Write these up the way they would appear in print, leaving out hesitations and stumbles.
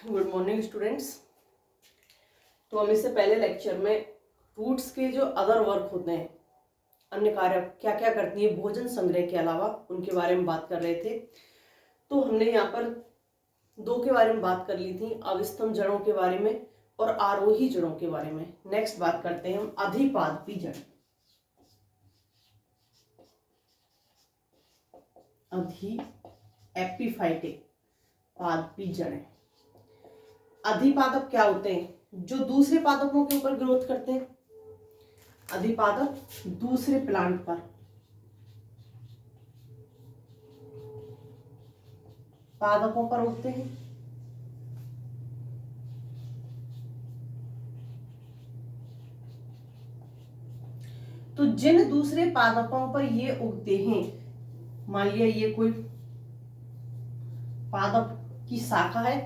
Good morning students. तो हम इससे पहले लेक्चर में रूट्स के जो अदर वर्क होते हैं, अन्य कार्य क्या क्या करती है भोजन संग्रह के अलावा, उनके बारे में बात कर रहे थे। तो हमने यहाँ पर दो के बारे में बात कर ली थी, अविस्तम जड़ों के बारे में और आरोही जड़ों के बारे में। नेक्स्ट बात करते हैं हम अधिपादपी जड़। अधि एपिफाइटिक पादपी जड़ें। अधिपादप क्या होते हैं? जो दूसरे पादपों के ऊपर ग्रोथ करते हैं। अधिपादप दूसरे प्लांट पर पादपों पर उगते हैं। तो जिन दूसरे पादपों पर ये उगते हैं, मान लिया ये कोई पादप की शाखा है,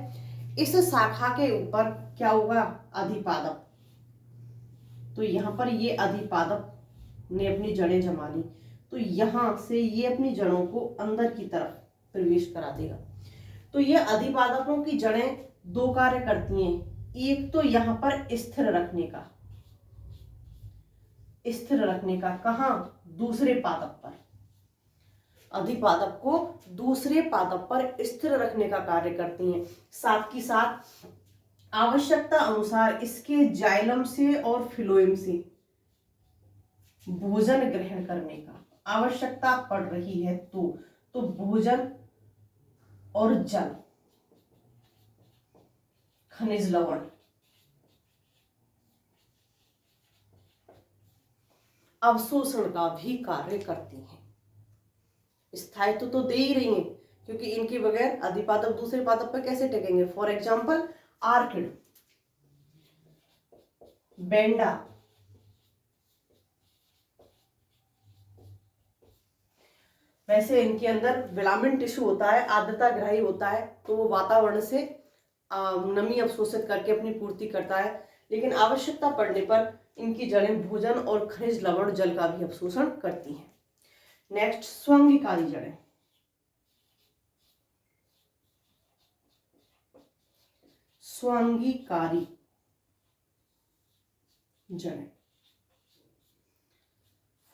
इस शाखा के ऊपर क्या होगा? अधिपादप। तो यहां पर ये अधिपादप ने अपनी जड़ें जमा ली, तो यहां से ये अपनी जड़ों को अंदर की तरफ प्रवेश करा देगा। तो ये अधिपादपों की जड़ें दो कार्य करती हैं। एक तो यहां पर स्थिर रखने का कहां? दूसरे पादप पर। अधिपादप को दूसरे पादप पर स्थिर रखने का कार्य करती हैं। साथ ही साथ आवश्यकता अनुसार इसके जाइलम से और फिलोएम से भोजन ग्रहण करने का आवश्यकता पड़ रही है तो भोजन और जल, खनिज लवण, अवशोषण का भी कार्य करती हैं। स्थायित्व तो दे ही रही हैं, क्योंकि इनके बगैर अधिपादप दूसरे पादप पर कैसे टिकेंगे? फॉर एग्जाम्पल आर्किड, बेंडा, वैसे इनके अंदर विलामिन टिश्यू होता है, आर्द्रता ग्राही होता है, तो वो वातावरण से नमी अवशोषित करके अपनी पूर्ति करता है। लेकिन आवश्यकता पड़ने पर इनकी जड़ें भोजन और खनिज लवण जल का भी अवशोषण करती हैं। नेक्स्ट, स्वंगिकारी जड़ें। स्वंगिकारी जड़ें,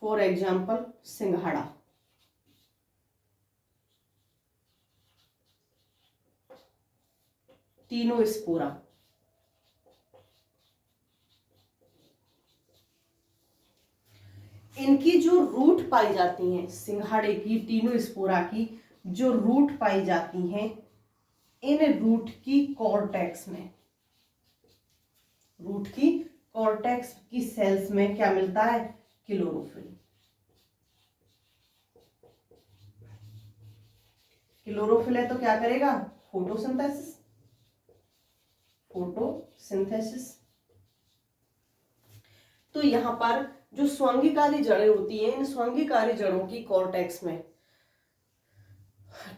फॉर एग्जाम्पल सिंघाड़ा, टीनोस्पोरा, इनकी जो रूट पाई जाती हैं, सिंघाड़े की, टीनोस्पोरा की जो रूट पाई जाती हैं, इन रूट की कॉर्टेक्स की सेल्स में क्या मिलता है? क्लोरोफिल। क्लोरोफिल है तो क्या करेगा? फोटोसिंथेसिस। तो यहां पर जो स्वंगिकारी जड़ें होती हैं, इन स्वंगिकारी जड़ों की कॉर्टेक्स में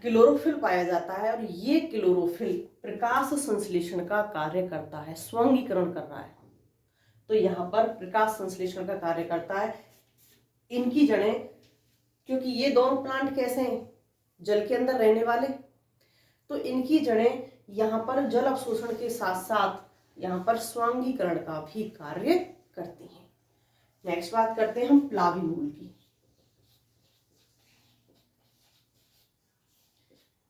क्लोरोफिल पाया जाता है, और ये क्लोरोफिल प्रकाश संश्लेषण का कार्य करता है, स्वंगीकरण कर रहा है। तो यहाँ पर प्रकाश संश्लेषण का कार्य करता है। इनकी जड़ें, क्योंकि ये दोनों प्लांट कैसे हैं? जल के अंदर रहने वाले, तो इनकी जड़ें यहाँ पर जल अवशोषण के साथ साथ यहाँ पर स्वांगीकरण का भी कार्य करती हैं। नेक्स्ट बात करते हैं हम प्लावी मूल की।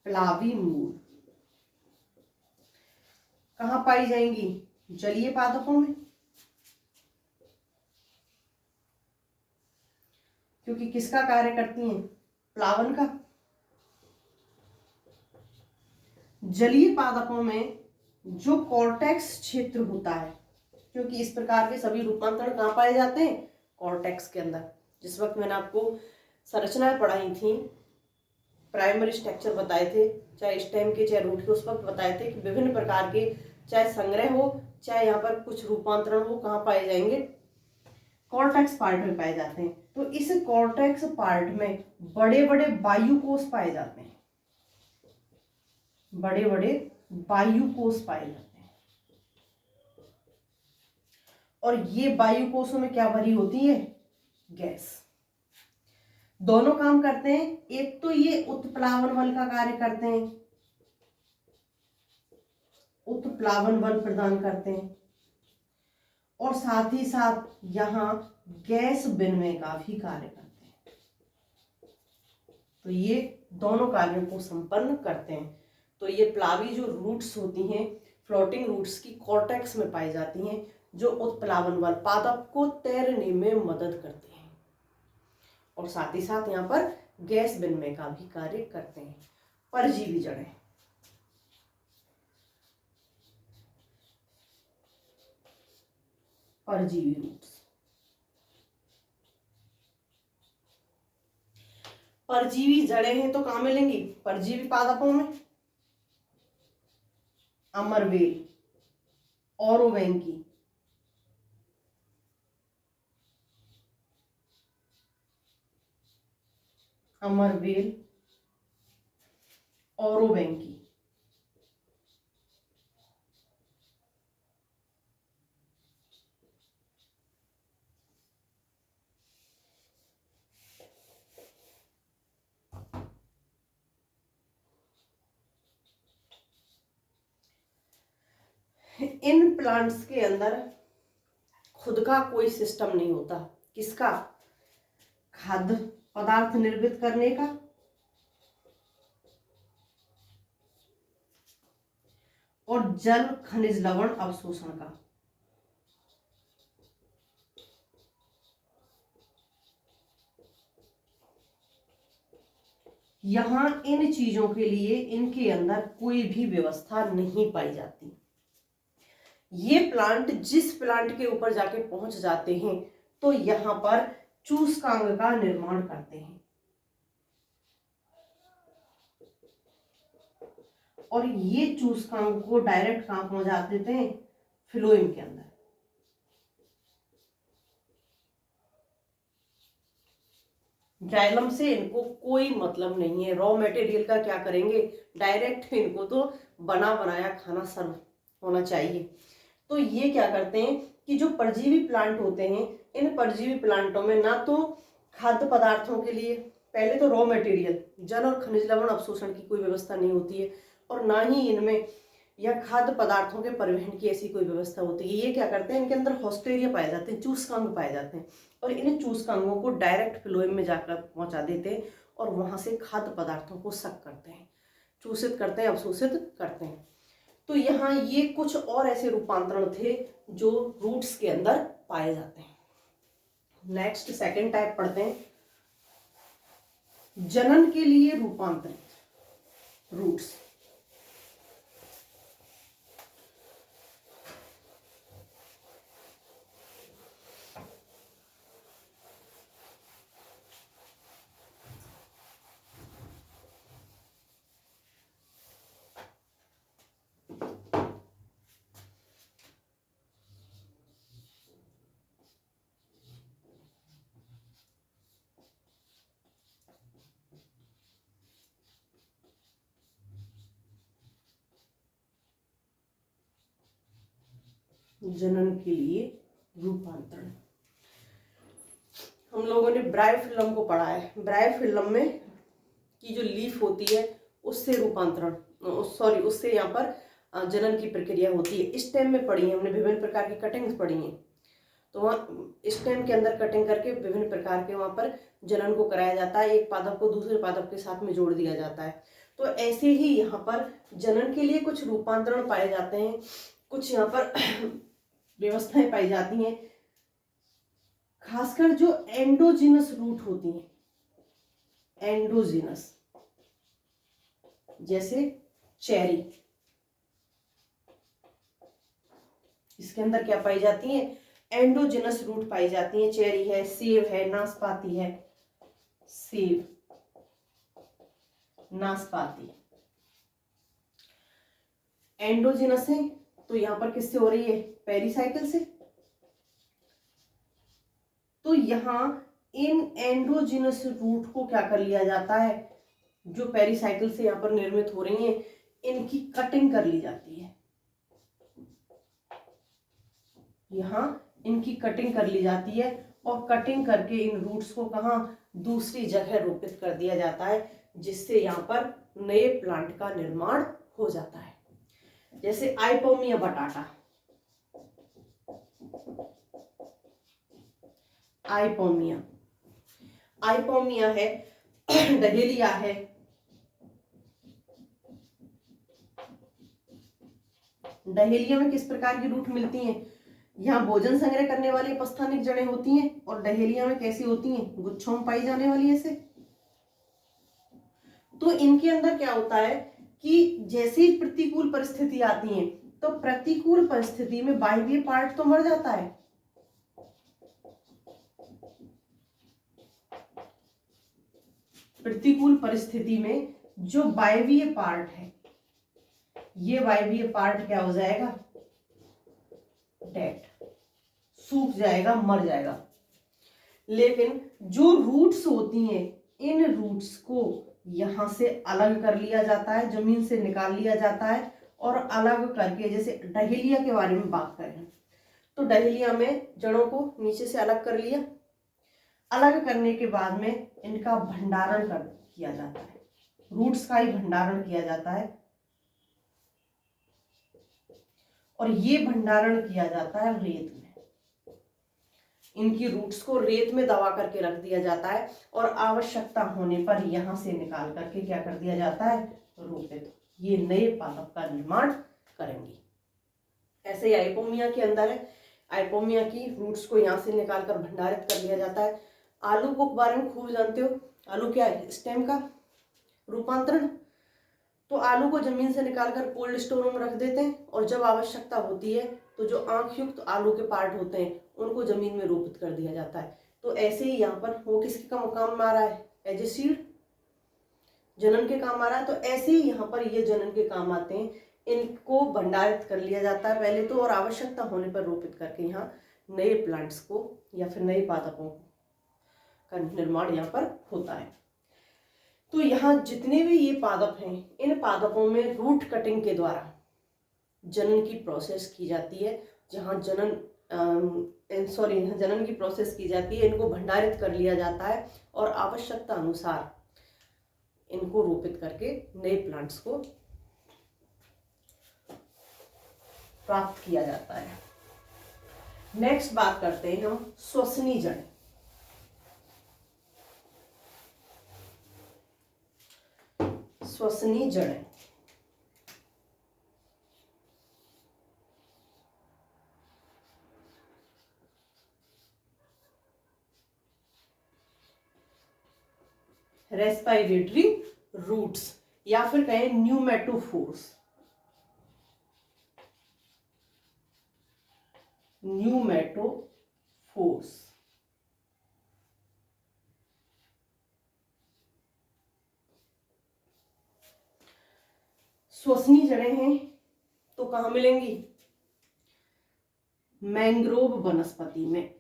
प्लावी मूल कहाँ पाई जाएंगी? जलीय पादपों में, क्योंकि किसका कार्य करती हैं? प्लावन का। जलीय पादपों में जो कॉर्टेक्स क्षेत्र होता है, क्योंकि इस प्रकार के सभी रूपांतरण कहाँ पाए जाते हैं? कॉर्टेक्स के अंदर। जिस वक्त मैंने आपको संरचनाएं पढ़ाई थी, प्राइमरी स्ट्रक्चर बताए थे, चाहे स्टेम के चाहे रूट के, उस वक्त बताए थे कि विभिन्न प्रकार के चाहे संग्रह हो चाहे यहाँ पर कुछ रूपांतरण हो, कहाँ पाए जाएंगे? कॉर्टेक्स पार्ट में पाए जाते हैं। तो इस कॉर्टेक्स पार्ट में बड़े बड़े वायुकोष पाए जाते हैं, बड़े बड़े वायुकोष पाए जाते हैं। और ये वायुकोषों में क्या भरी होती है? गैस। दोनों काम करते हैं। एक तो ये उत्प्लावन बल का कार्य करते हैं, उत्प्लावन बल प्रदान करते हैं और साथ ही साथ यहाँ गैस विनिमय का भी कार्य करते हैं। तो ये दोनों कार्यों को संपन्न करते हैं। तो ये प्लावी जो रूट्स होती हैं, फ्लोटिंग रूट्स की कॉर्टेक्स में पाई जाती हैं, जो उत्प्लावन बल पादप को तैरने में मदद करते हैं और साथ ही साथ यहाँ पर गैस विनिमय का भी कार्य करते हैं। परजीवी जड़ें, परजीवी रूट्स। परजीवी जड़ें हैं तो कहाँ मिलेंगी? परजीवी पादपों में अमरवेल, औरोवेंकी, अमरवेल, औरोवेंकी। इन प्लांट्स के अंदर खुद का कोई सिस्टम नहीं होता। किसका? खाद्य पदार्थ निर्मित करने का और जल खनिज लवण अवशोषण का। यहां इन चीजों के लिए इनके अंदर कोई भी व्यवस्था नहीं पाई जाती। ये प्लांट जिस प्लांट के ऊपर जाके पहुंच जाते हैं तो यहाँ पर चूसकांग का निर्माण करते हैं और ये चूसकांग को डायरेक्ट कहाँ पहुंचा देते हैं? फ्लोएम के अंदर। जाइलम से इनको कोई मतलब नहीं है। रॉ मटेरियल का क्या करेंगे? डायरेक्ट इनको तो बना बनाया खाना सर्व होना चाहिए। तो ये क्या करते हैं कि जो परजीवी प्लांट होते हैं, इन परजीवी प्लांटों में ना तो खाद्य पदार्थों के लिए पहले तो रॉ मटेरियल जल और खनिज लवण अवशोषण की कोई व्यवस्था नहीं होती है और ना ही इनमें या खाद्य पदार्थों के परिवहन की ऐसी कोई व्यवस्था होती है। ये क्या करते हैं? इनके अंदर हॉस्टेरिया पाए जाते हैं, चूसकांग पाए जाते हैं और इन चूसकांगों को डायरेक्ट फ्लोएम में जाकर पहुंचा देते हैं और वहां से खाद्य पदार्थों को सक करते हैं, चूसित करते हैं, अवशोषित करते हैं। तो यहाँ ये कुछ और ऐसे रूपांतरण थे जो रूट्स के अंदर पाए जाते हैं। नेक्स्ट सेकंड टाइप पढ़ते हैं, जनन के लिए रूपांतरित रूट्स। जनन के लिए रूपांतरण हम लोगों ने ब्रायोफिल्म को पढ़ा है। ब्रायोफिल्म में की जो लीफ होती है उससे रूपांतरण उससे यहाँ पर जनन की प्रक्रिया होती है। स्टेम में पढ़ी है हमने, विभिन्न प्रकार की कटिंग्स पढ़ी हैं। तो वहाँ स्टेम के अंदर कटिंग करके विभिन्न प्रकार के वहाँ पर जनन को कराया जाता है, एक पादप को दूसरे पादप के साथ में जोड़ दिया जाता है। तो ऐसे ही यहाँ पर जनन के लिए कुछ रूपांतरण पाए जाते हैं, कुछ यहाँ पर व्यवस्थाएं पाई जाती हैं। खासकर जो एंडोजिनस रूट होती हैं, एंडोजिनस, जैसे चेरी, इसके अंदर क्या पाई जाती हैं? एंडोजिनस रूट पाई जाती हैं। चेरी है, सेब है, नाशपाती है, सेब, नाशपाती एंडोजिनस है। तो यहां पर किससे हो रही है? पेरिसाइकिल से। तो यहां इन एंडोजिनस रूट को क्या कर लिया जाता है? जो पेरिसाइकिल से यहां पर निर्मित हो रही हैं, इनकी कटिंग कर ली जाती है। यहां इनकी कटिंग कर ली जाती है और कटिंग करके इन रूट्स को कहां? दूसरी जगह रोपित कर दिया जाता है, जिससे यहाँ पर नए प्लांट का निर्माण हो जाता है। जैसे आइपोमिया बटाटा, आइपोमिया, आइपोमिया है, डहेलिया है, डहेलिया में किस प्रकार की रूट मिलती हैं? यहाँ भोजन संग्रह करने वाली अपस्थानिक जड़ें होती हैं, और डहेलिया में कैसी होती हैं? गुच्छों में पाई जाने वाली ऐसे। तो इनके अंदर क्या होता है कि जैसी प्रतिकूल परिस्थिति आती है तो प्रतिकूल परिस्थिति में वायवीय पार्ट तो मर जाता है, प्रतिकूल परिस्थिति में जो वायवीय पार्ट है, ये वायवीय पार्ट क्या हो जाएगा? डेड, सूख जाएगा, मर जाएगा। लेकिन जो रूट्स होती हैं, इन रूट्स को यहां से अलग कर लिया जाता है, जमीन से निकाल लिया जाता है, और अलग करके, जैसे डहेलिया के बारे में बात करें तो डहेलिया में जड़ों को नीचे से अलग कर लिया, अलग करने के बाद में इनका भंडारण किया जाता है, रूट्स का ही भंडारण किया जाता है, और ये भंडारण किया जाता है रेत में। इनकी रूट्स को रेत में दबा करके रख दिया जाता है, और आवश्यकता होने पर यहां से निकाल करके क्या कर दिया जाता है? रोपित। ये नए पादप का निर्माण करेंगी। ऐसे ही आइपोमिया के अंदर है, आइपोमिया की रूट्स को यहां से निकालकर भंडारित कर लिया जाता है। आलू को बारे में खूब जानते हो, आलू क्या है? स्टेम का रूपांतरण। तो आलू को जमीन से निकालकर कोल्ड स्टोर में रख देते हैं, और जब आवश्यकता होती है तो जो आंख युक्त आलू के पार्ट होते हैं उनको जमीन में रोपित कर दिया जाता है। तो ऐसे ही यहाँ पर वो किसके काम में आ रहा है? एज ए सीड, जनन के काम आ रहा है। तो ऐसे ही यहाँ पर ये जनन के काम आते हैं, इनको भंडारित कर लिया जाता है पहले तो, और आवश्यकता होने पर रोपित करके यहाँ नए प्लांट्स को या फिर नए पादपों का निर्माण यहाँ पर होता है। तो यहाँ जितने भी ये पादप हैं, इन पादपों में रूट कटिंग के द्वारा जनन की प्रोसेस की जाती है। जहाँ जनन की प्रोसेस की जाती है, इनको भंडारित कर लिया जाता है, और आवश्यकता अनुसार इनको रोपित करके नए प्लांट्स को प्राप्त किया जाता है। नेक्स्ट बात करते हैं हम श्वसनी जड़। श्वसनी जड़ें, रेस्पिरेटरी रूट्स, या फिर कहें न्यूमेटोफोर्स, न्यूमेटोफोर्स। श्वसनी जड़ें हैं तो कहां मिलेंगी? मैंग्रोव वनस्पति में।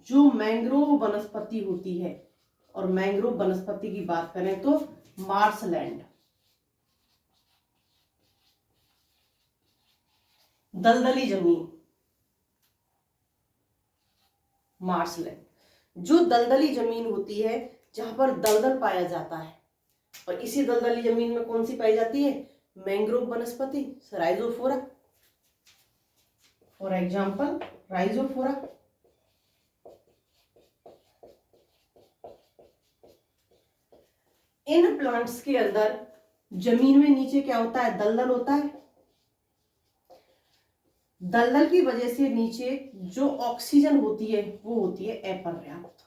जो मैंग्रोव वनस्पति होती है, और मैंग्रोव वनस्पति की बात करें तो मार्शलैंड, दलदली जमीन, मार्शलैंड जो दलदली जमीन होती है, जहां पर दलदल पाया जाता है, और इसी दलदली जमीन में कौन सी पाई जाती है? मैंग्रोव वनस्पति, Rhizophora. For example Rhizophora. In plants के अंदर जमीन में नीचे क्या होता है? दलदल होता है। दलदल की वजह से नीचे जो ऑक्सीजन होती है वो होती है अपर्याप्त।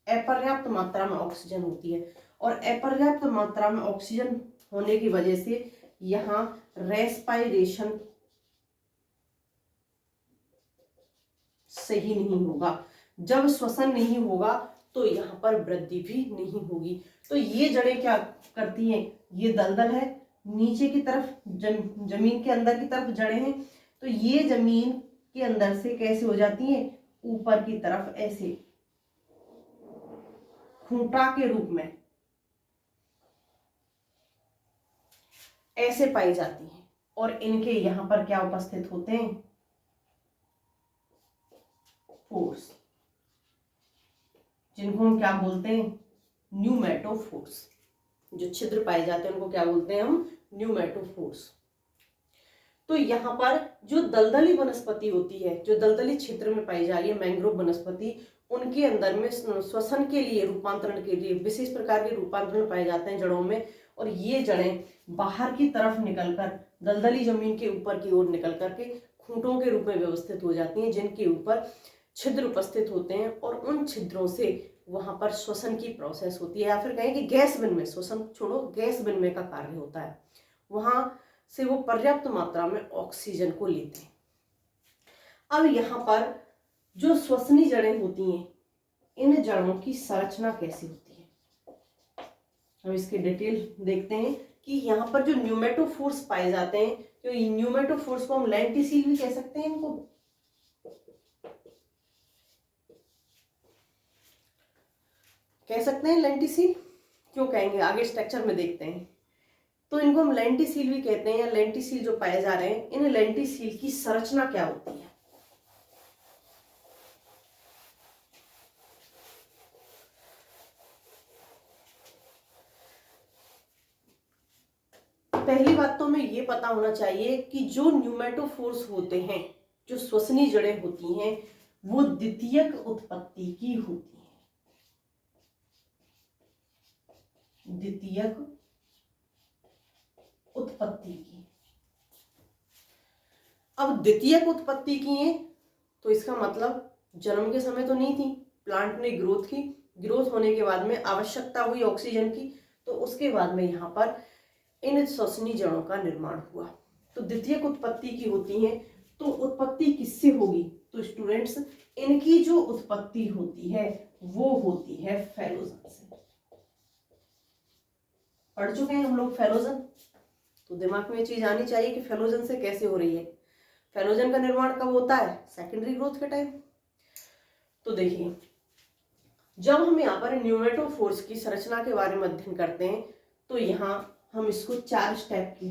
अपर्याप्त मात्रा में ऑक्सीजन होती है, और अपर्याप्त मात्रा में ऑक्सीजन होने की वजह से यहाँ रेस्पायरेशन सही नहीं होगा। जब श्वसन नहीं होगा तो यहाँ पर वृद्धि भी नहीं होगी। तो ये जड़ें क्या करती हैं? ये दलदल है, नीचे की तरफ जमीन के अंदर की तरफ जड़ें हैं, तो ये जमीन के अंदर से कैसे हो जाती हैं? ऊपर की तरफ ऐसे खूंटा के रूप में ऐसे पाई जाती हैं, और इनके यहां पर क्या उपस्थित होते हैं? फोर्स, जिनको हम क्या बोलते हैं? न्यूमेटोफोर्स। जो छिद्र पाए जाते हैं उनको क्या बोलते हैं हम, न्यूमेटोफोर्स। तो यहाँ पर जो दलदली वनस्पति होती है, जो दलदली क्षेत्र में पाई जा रही है मैंग्रोव वनस्पति, उनके अंदर में श्वसन के लिए, रूपांतरण के लिए विशेष प्रकार के रूपांतरण पाए जाते हैं जड़ों में, और ये जड़ें बाहर की तरफ निकलकर दलदली जमीन के ऊपर की ओर निकल करके खूंटों के रूप में व्यवस्थित हो जाती हैं, जिनके ऊपर छिद्र उपस्थित होते हैं, और उन छिद्रों से वहां पर श्वसन की प्रोसेस होती है, या फिर कहें कि गैस विनिमय, श्वसन छोड़ो, गैस विनिमय का कार्य होता है। वहां से वो पर्याप्त मात्रा में ऑक्सीजन को लेते हैं। अब यहाँ पर जो श्वसनी जड़ें होती हैं, इन जड़ों की संरचना कैसी होती है, हम इसके डिटेल देखते हैं कि यहाँ पर जो न्यूमेटोफोर्स पाए जाते हैं, जो न्यूमेटोफोर्स को हम लेंटिसिल भी कह सकते हैं, इनको कह सकते हैं लेंटिसिल। क्यों कहेंगे, आगे स्ट्रक्चर में देखते हैं। तो इनको हम लेंटिसिल भी कहते हैं, या लेंटिसिल जो पाए जा रहे हैं, इन लेंटिसिल की संरचना क्या होती है। पहली बात तो हमें ये पता होना चाहिए कि जो न्यूमेटोफोर्स होते हैं, जो श्वसनी जड़ें होती हैं, वो द्वितीयक उत्पत्ति की होती हैं। द्वितीयक उत्पत्ति की। अब द्वितीयक उत्पत्ति की है तो इसका मतलब जन्म के समय तो नहीं थी, प्लांट ने ग्रोथ की, ग्रोथ होने के बाद में आवश्यकता हुई ऑक्सीजन की, तो उसके बाद में यहाँ पर इन श्वसनी जड़ों का निर्माण हुआ। तो द्वितीयक उत्पत्ति की होती है। तो उत्पत्ति किससे होगी, तो स्टूडेंट्स इनकी जो उत्पत्ति होती है वो होती है फेलोजन से। पढ़ चुके हैं हम लोग फेलोजन, तो दिमाग में ये चीज आनी चाहिए कि फेलोजन से कैसे हो रही है। फेलोजन का निर्माण कब होता है, सेकेंडरी ग्रोथ के टाइम। तो देखिए, जब हम यहाँ पर न्यूमेटोफोर्स की संरचना के बारे में अध्ययन करते हैं, तो यहाँ हम इसको 4 स्टेप के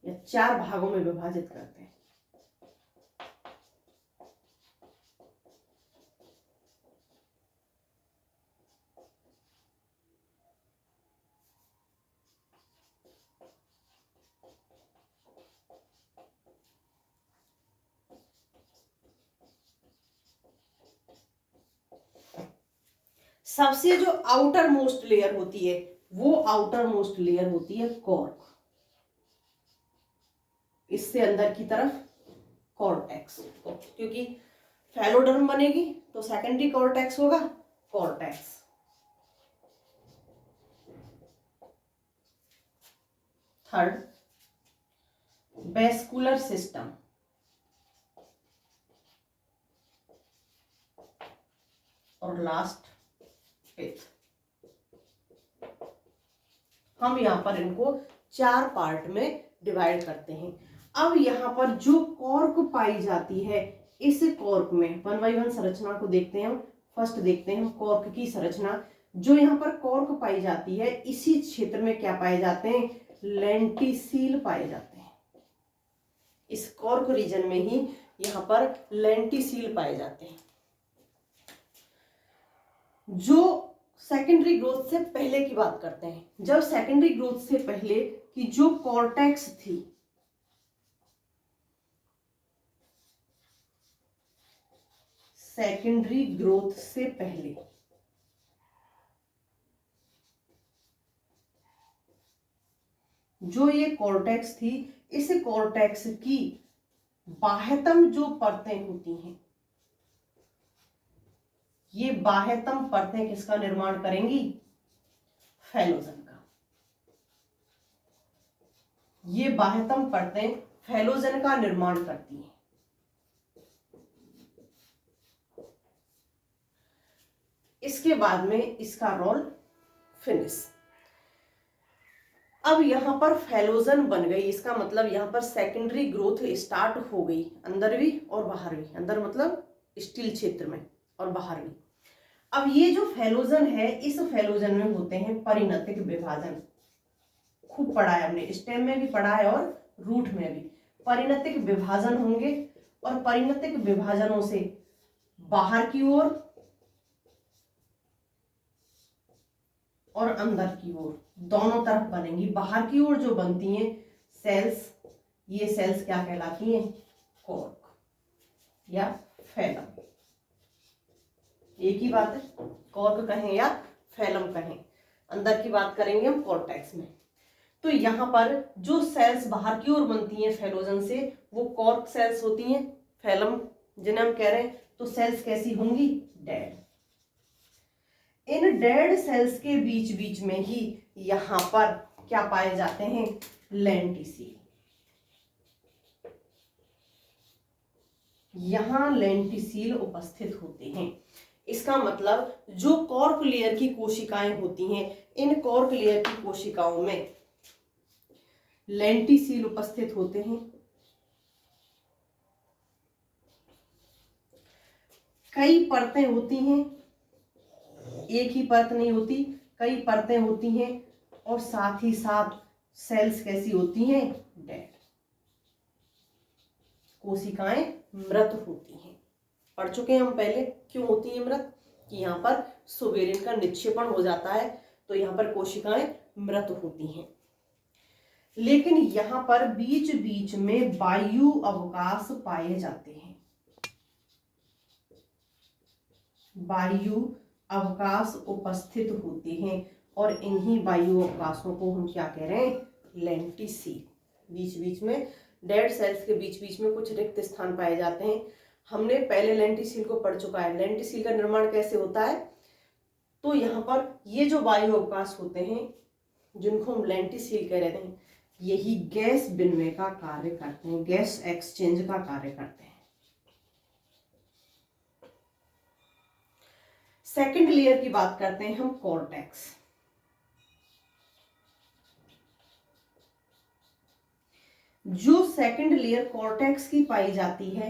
या 4 भागों में विभाजित करते हैं। सबसे जो आउटर मोस्ट लेयर होती है, वो आउटर मोस्ट लेयर होती है कॉर्क। इससे अंदर की तरफ कॉर्टेक्स, क्योंकि फैलोडर्म बनेगी तो सेकेंडरी कॉर्टेक्स होगा कॉर्टेक्स। Third, vascular system. और लास्ट, फिफ्थ। हम यहां पर इनको 4 पार्ट में डिवाइड करते हैं। अब यहाँ पर जो कॉर्क पाई जाती है, इस कॉर्क में 1 बाय 1 संरचना को देखते हैं हम। फर्स्ट देखते हैं हम कॉर्क की संरचना। जो यहाँ पर कॉर्क पाई जाती है, इसी क्षेत्र में क्या पाए जाते हैं, लेंटिसील पाए जाते हैं। इस कॉर्क रीजन में ही यहाँ पर लेंटिसील पाए जाते हैं। जो सेकेंडरी ग्रोथ से पहले की बात करते हैं, जब सेकेंडरी ग्रोथ से पहले की जो कॉर्टेक्स थी, सेकेंडरी ग्रोथ से पहले जो ये कॉर्टेक्स थी, इस कॉर्टेक्स की बाह्यतम जो परतें होती हैं, ये बाह्यतम परतें किसका निर्माण करेंगी, फेलोजन का। ये बाह्यतम परतें फेलोजन का निर्माण करती हैं। इसके बाद में इसका रोल फिनिश। अब यहां पर फेलोजन बन गई, इसका मतलब यहां पर सेकेंडरी ग्रोथ स्टार्ट हो गई, अंदर भी और बाहर भी। अंदर मतलब स्टील क्षेत्र में और बाहर भी। अब ये जो फेलोजन है, इस फेलोजन में होते हैं परिणतिक विभाजन। खूब पढ़ा है हमने, स्टेम में भी पढ़ा है और रूट में भी। परिणतिक विभाजन होंगे और परिणतिक विभाजनों से बाहर की ओर और अंदर की ओर दोनों तरफ बनेंगी। बाहर की ओर जो बनती हैं सेल्स, ये सेल्स क्या कहलाती हैं? कॉर्क या फैलम। एक ही बात है, कॉर्क कहें या फैलम कहें। अंदर की बात करेंगे हम कॉर्टेक्स में। तो यहाँ पर जो सेल्स बाहर की ओर बनती हैं फेलोजन से, वो कॉर्क सेल्स होती हैं। फैलम जिन्हें हम कह रहे हैं, तो सेल्स कैसी होंगी? डेड। इन डेड सेल्स के बीच बीच में ही यहाँ पर क्या पाए जाते हैं? लेंटिसिल। यहां लेंटिसिल उपस्थित होते हैं। इसका मतलब जो कॉर्क लेयर की कोशिकाएं होती हैं, इन कॉर्क लेयर की कोशिकाओं में लेंटिसिल उपस्थित होते हैं। कई परतें होती हैं, एक ही परत नहीं होती, कई परतें होती हैं, और साथ ही साथ सेल्स कैसी होती हैं? डेड। कोशिकाएं मृत होती हैं। पढ़ चुके हैं हम पहले क्यों होती है मृत, कि यहाँ पर सुबेरिन का निक्षेपण हो जाता है, तो यहाँ पर कोशिकाएं मृत होती हैं। लेकिन यहाँ पर बीच बीच में वायु अवकाश पाए जाते हैं। वायु अवकाश उपस्थित होते हैं, और इन्हीं वायु अवकाशों को हम क्या कह रहे हैं? लेंटिसिल। बीच बीच में डेड सेल्स के बीच बीच में कुछ रिक्त स्थान पाए जाते हैं। हमने पहले लेंटिसिल को पढ़ चुका है। लेंटिसिल का निर्माण कैसे होता है? तो यहाँ पर ये जो वायु अवकाश होते हैं, जिनको हम लेंटिसिल कह रहे हैं, यही गैस विनिमय का कार्य करते हैं, गैस एक्सचेंज का कार्य करते हैं। सेकंड लेयर की बात करते हैं हम, कॉर्टेक्स। जो सेकंड लेयर कॉर्टेक्स की पाई जाती है,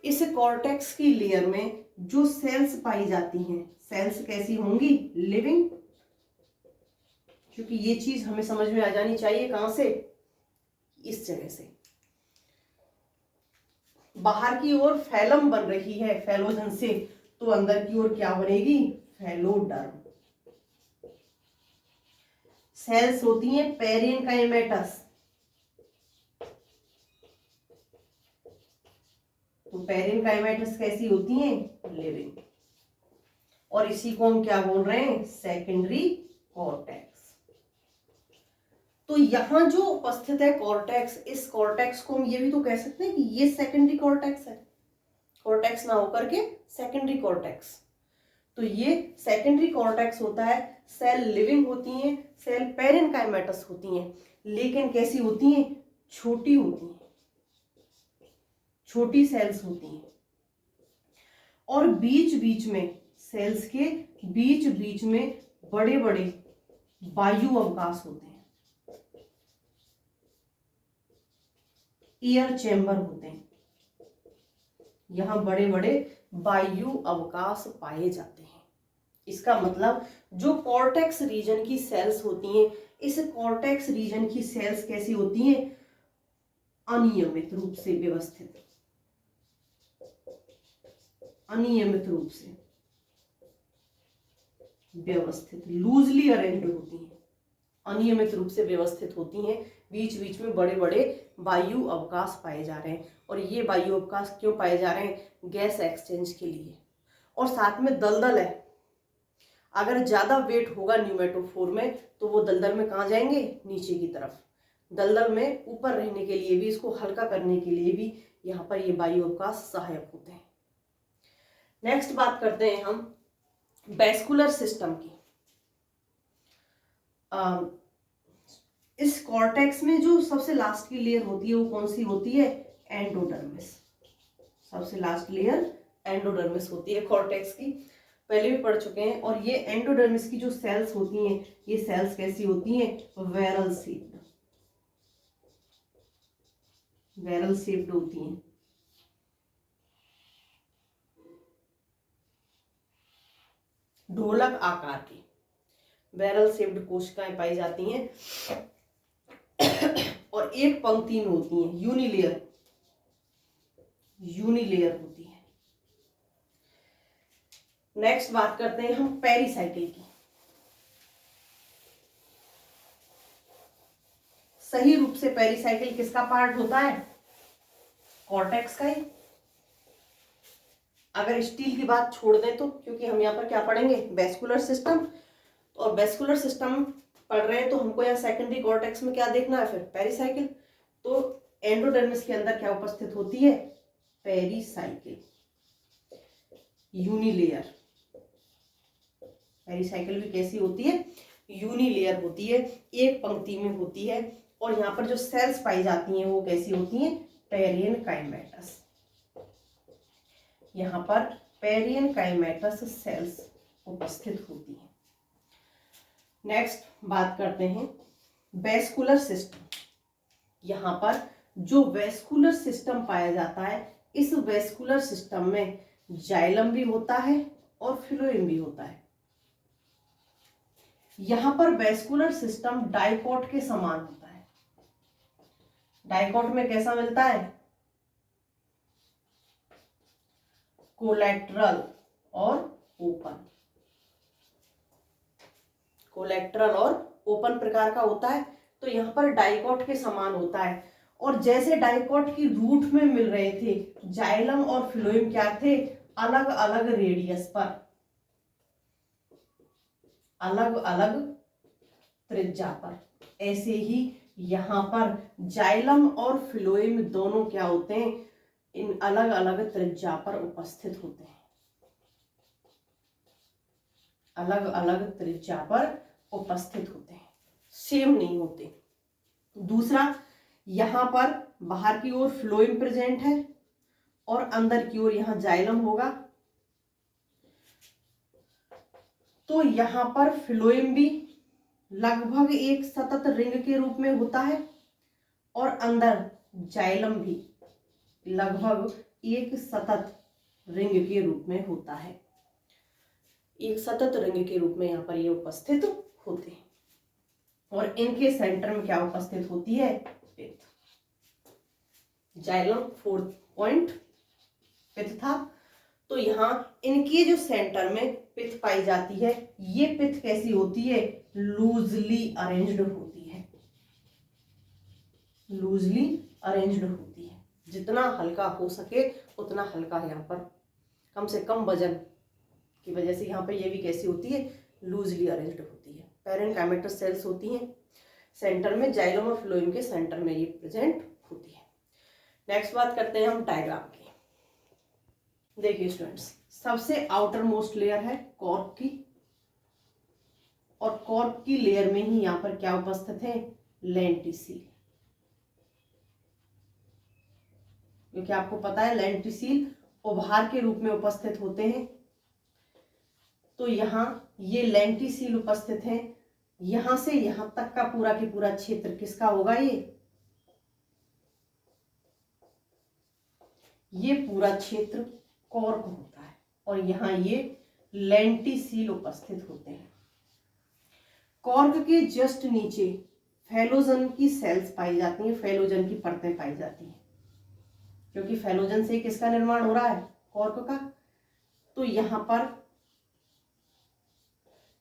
इस कॉर्टेक्स की लेयर में जो सेल्स पाई जाती हैं, सेल्स कैसी होंगी? लिविंग। क्योंकि ये चीज हमें समझ में आ जानी चाहिए, कहां से? इस जगह से। बाहर की ओर फैलम बन रही है फेलोजन से, तो अंदर की ओर क्या बनेगी? फैलोडर्म। सेल्स होती हैं पेरेनकाइमेटस, तो पेरेनकाइमेटस कैसी होती हैं? लिविंग। और इसी को हम क्या बोल रहे हैं? Secondary cortex. तो यहां जो उपस्थित है कॉर्टेक्स, इस कॉर्टेक्स को हम ये भी तो कह सकते हैं कि ये सेकेंडरी कॉर्टेक्स है। कॉर्टेक्स ना होकर के सेकेंडरी कॉर्टेक्स। तो ये सेकेंडरी कॉर्टेक्स होता है। सेल लिविंग होती हैं, सेल पेरेनकाइमेटस होती हैं, लेकिन कैसी होती हैं? छोटी होती हैं, छोटी सेल्स होती हैं। और बीच बीच में, सेल्स के बीच बीच में बड़े बड़े वायु अवकाश होते हैं, एयर चैम्बर होते हैं। यहां बड़े बड़े वायु अवकाश पाए जाते हैं। इसका मतलब जो कॉर्टेक्स रीजन की सेल्स होती हैं, इस कॉर्टेक्स रीजन की सेल्स कैसी होती हैं? अनियमित रूप से व्यवस्थित, अनियमित रूप से व्यवस्थित, लूजली अरेंज्ड होती हैं, अनियमित रूप से व्यवस्थित होती हैं। बीच बीच में बड़े बड़े वायु अवकाश पाए जा रहे हैं। और ये वायु अवकाश क्यों पाए जा रहे हैं? गैस एक्सचेंज के लिए। और साथ में दलदल है। अगर ज्यादा वेट होगा न्यूमेटोफोर में, तो वो दलदल में कहाँ जाएंगे? नीचे की तरफ। दलदल में ऊपर रहने के लिए भी, इसको हल्का करने के लिए भी यहाँ पर ये वायु अवकाश सहायक होते हैं। नेक्स्ट बात करते हैं हम वैस्कुलर सिस्टम की। इस कॉर्टेक्स में जो सबसे लास्ट की लेयर होती है, वो कौन सी होती है? एंडोडर्मिस। सबसे लास्ट लेयर एंडोडर्मिस होती है कॉर्टेक्स की, पहले भी पढ़ चुके हैं। और ये एंडोडर्मिस की जो सेल्स होती हैं, ये सेल्स कैसी होती हैं? वैरल शेप्ड, वैरल शेप्ड होती हैं। ढोलक आकार की बैरल शेप्ड कोशिकाएं पाई जाती हैं, और एक पंक्ति में होती हैं, यूनिलेयर, यूनिलेयर होती है। नेक्स्ट बात करते हैं हम पेरिसाइकिल की। सही रूप से पेरिसाइकिल किसका पार्ट होता है? कॉर्टेक्स का ही। अगर स्टील की बात छोड़ दें तो, क्योंकि हम यहाँ पर क्या पढ़ेंगे? Vascular system. और वेस्कुलर सिस्टम पढ़ रहे हैं तो हमको यहाँ सेकेंडरी कॉर्टेक्स में क्या देखना है? फिर पेरिसाइकिल। तो एंडोडर्मिस के अंदर क्या उपस्थित होती है? पेरिसाइकिल, यूनिलेयर। पेरिसाइकिल भी कैसी होती है? यूनिलेयर होती है, एक पंक्ति में होती है। और यहाँ पर जो सेल्स पाई जाती हैं वो कैसी होती हैं? पेरियनकाइमेटस। यहाँ पर पेरियनकाइमेटस सेल्स उपस्थित होती हैं। नेक्स्ट बात करते हैं वेस्कुलर सिस्टम। यहाँ पर जो वेस्कुलर सिस्टम पाया जाता है, इस वेस्कुलर सिस्टम में जाइलम भी होता है और फ्लोएम भी होता है। यहाँ पर वेस्कुलर सिस्टम डाइकोट के समान होता है। डाइकोट में कैसा मिलता है? कोलेट्रल और ओपन। कोलेट्रल और ओपन प्रकार का होता है। तो यहाँ पर डाइकोट के समान होता है। और जैसे डाइकोट की रूट में मिल रहे थे, जाइलम और फ्लोएम क्या थे? अलग अलग रेडियस पर, अलग अलग त्रिज्या पर। ऐसे ही यहाँ पर जाइलम और फ्लोएम दोनों क्या होते हैं? इन अलग अलग त्रिज्या पर उपस्थित होते हैं, अलग अलग त्रिज्या पर उपस्थित होते हैं, सेम नहीं होते। दूसरा, यहाँ पर बाहर की ओर फ्लोएम प्रेजेंट है और अंदर की ओर यहाँ जाइलम होगा। तो यहाँ पर फ्लोएम भी लगभग एक सतत रिंग के रूप में होता है और अंदर जाइलम भी लगभग एक सतत रिंग के रूप में होता है। एक सतत रिंग के रूप में यहाँ पर ये उपस्थित होते हैं। और इनके सेंटर में क्या उपस्थित होती है? पिथ। जाइलम 4 पॉइंट पिथ था। तो यहाँ इनके जो सेंटर में पिथ पाई जाती है, ये पिथ कैसी होती है? लूजली अरेंज्ड होती है, लूजली अरेंज्ड होती है। जितना हल्का हो सके उतना हल्का यहाँ पर, कम से कम वजन की वजह से यहाँ पर ये भी कैसी होती है? लूजली अरेंज्ड होती है। पेरेनकाइमेटस सेल्स होती हैं सेंटर में, जाइलम और फ्लोएम के सेंटर में ये प्रेजेंट होती है। नेक्स्ट बात करते हैं हम डायग्राम की। देखिए स्टूडेंट्स, सबसे आउटर मोस्ट लेयर है कॉर्क की, और कॉर्क की लेयर में ही यहाँ पर क्या उपस्थित है? लेंटिसील। क्योंकि आपको पता है लेंटिसील उभार के रूप में उपस्थित होते हैं। तो यहाँ ये लेंटिसील उपस्थित है। यहां से यहां तक का पूरा की पूरा क्षेत्र किसका होगा? ये पूरा क्षेत्र कॉर्क होता है और यहाँ ये लेंटिसील उपस्थित होते हैं। कॉर्क के जस्ट नीचे फेलोजन की सेल्स पाई जाती हैं, फेलोजन की परतें पाई जाती हैं, क्योंकि फेलोजन से किसका निर्माण हो रहा है? कॉर्क का। तो यहाँ पर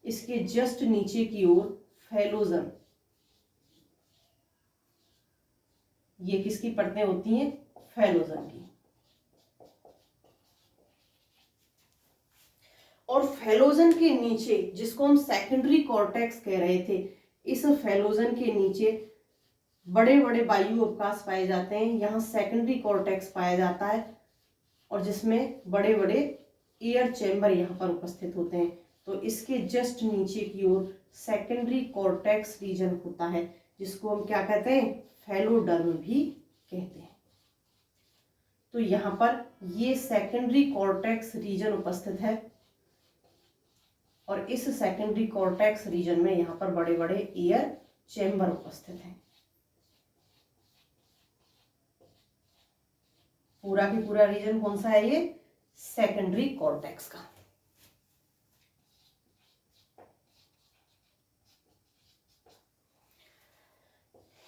इसके जस्ट नीचे की ओर फेलोजन, ये किसकी परतें होती हैं? फेलोजन की। और फेलोजन के नीचे, जिसको हम सेकेंडरी कॉर्टेक्स कह रहे थे, इस फेलोजन के नीचे बड़े बड़े वायु अवकाश पाए जाते हैं। यहाँ सेकेंडरी कॉर्टेक्स पाया जाता है और जिसमें बड़े बड़े एयर चैम्बर यहाँ पर उपस्थित होते हैं। तो इसके जस्ट नीचे की ओर सेकेंडरी कॉर्टेक्स रीजन होता है, जिसको हम क्या कहते हैं? फेलोडर्म भी कहते हैं। तो यहाँ पर ये सेकेंडरी कॉर्टेक्स रीजन उपस्थित है और इस सेकेंडरी कॉर्टेक्स रीजन में यहाँ पर बड़े बड़े एयर चैम्बर उपस्थित हैं। पूरा की पूरा रीजन कौन सा है? ये सेकेंडरी कॉर्टेक्स का।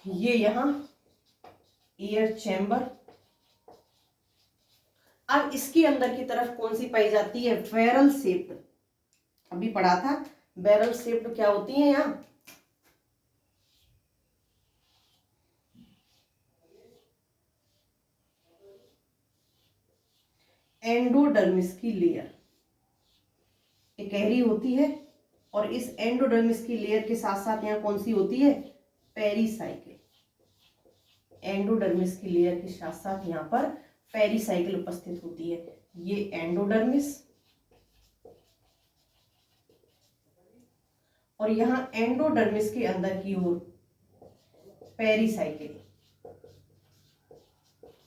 ये यहां एयर चैम्बर। अब इसके अंदर की तरफ कौन सी पाई जाती है? Barrel shaped. अभी पढ़ा था बैरल शेप्ड क्या होती है? यहाँ एंडोडर्मिस की लेयर एक गहरी होती है, और इस एंडोडर्मिस की लेयर के साथ साथ यहाँ कौन सी होती है, पेरीसाइकिल। एंडोडर्मिस की लेयर के साथ साथ यहाँ पर पेरीसाइकिल उपस्थित होती है। ये एंडोडर्मिस, और यहाँ एंडोडर्मिस के अंदर की ओर पेरीसाइकिल।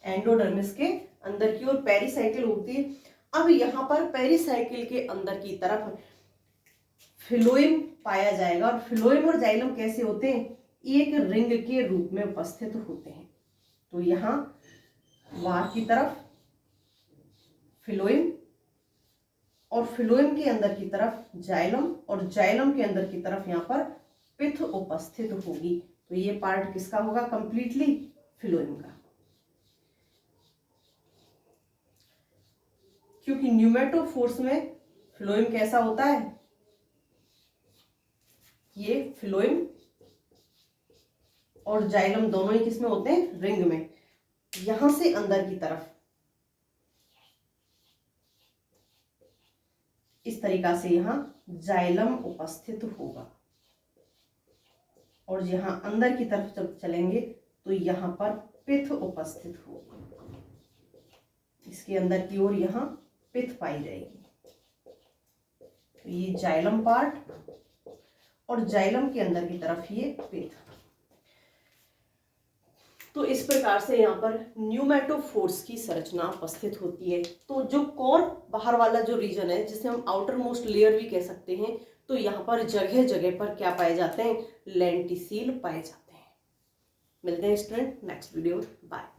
एंडोडर्मिस के अंदर की ओर पेरीसाइकिल होती है। अब यहाँ पर पेरीसाइकिल के अंदर की तरफ फिलोएम पाया जाएगा, और फिलोएम और जाइलम कैसे होते हैं, एक रिंग के रूप में उपस्थित होते हैं। तो यहाँ बाहर की तरफ फिलोएम, और फिलोएम के अंदर की तरफ जाइलम, और जाइलम के अंदर की तरफ यहाँ पर पिथ उपस्थित होगी। तो ये पार्ट किसका होगा, कंप्लीटली फिलोएम का। क्योंकि न्यूमेटोफोर्स में फिलोएम कैसा होता है, ये फिलोएम और जाइलम दोनों ही किसमें होते हैं, रिंग में। यहां से अंदर की तरफ इस तरीका से यहां जाइलम उपस्थित होगा, और यहां अंदर की तरफ जब चलेंगे तो यहां पर पिथ उपस्थित होगा। इसके अंदर की ओर यहां पिथ पाई जाएगी। तो ये जाइलम पार्ट, और जाइलम के अंदर की तरफ ये पिथ। तो इस प्रकार से यहाँ पर न्यूमेटोफोर्स की संरचना उपस्थित होती है। तो जो कोर बाहर वाला जो रीजन है, जिसे हम आउटर मोस्ट लेयर भी कह सकते हैं, तो यहाँ पर जगह जगह पर क्या पाए जाते हैं, लेंटिसिल पाए जाते हैं। मिलते हैं स्टूडेंट नेक्स्ट वीडियो, बाय।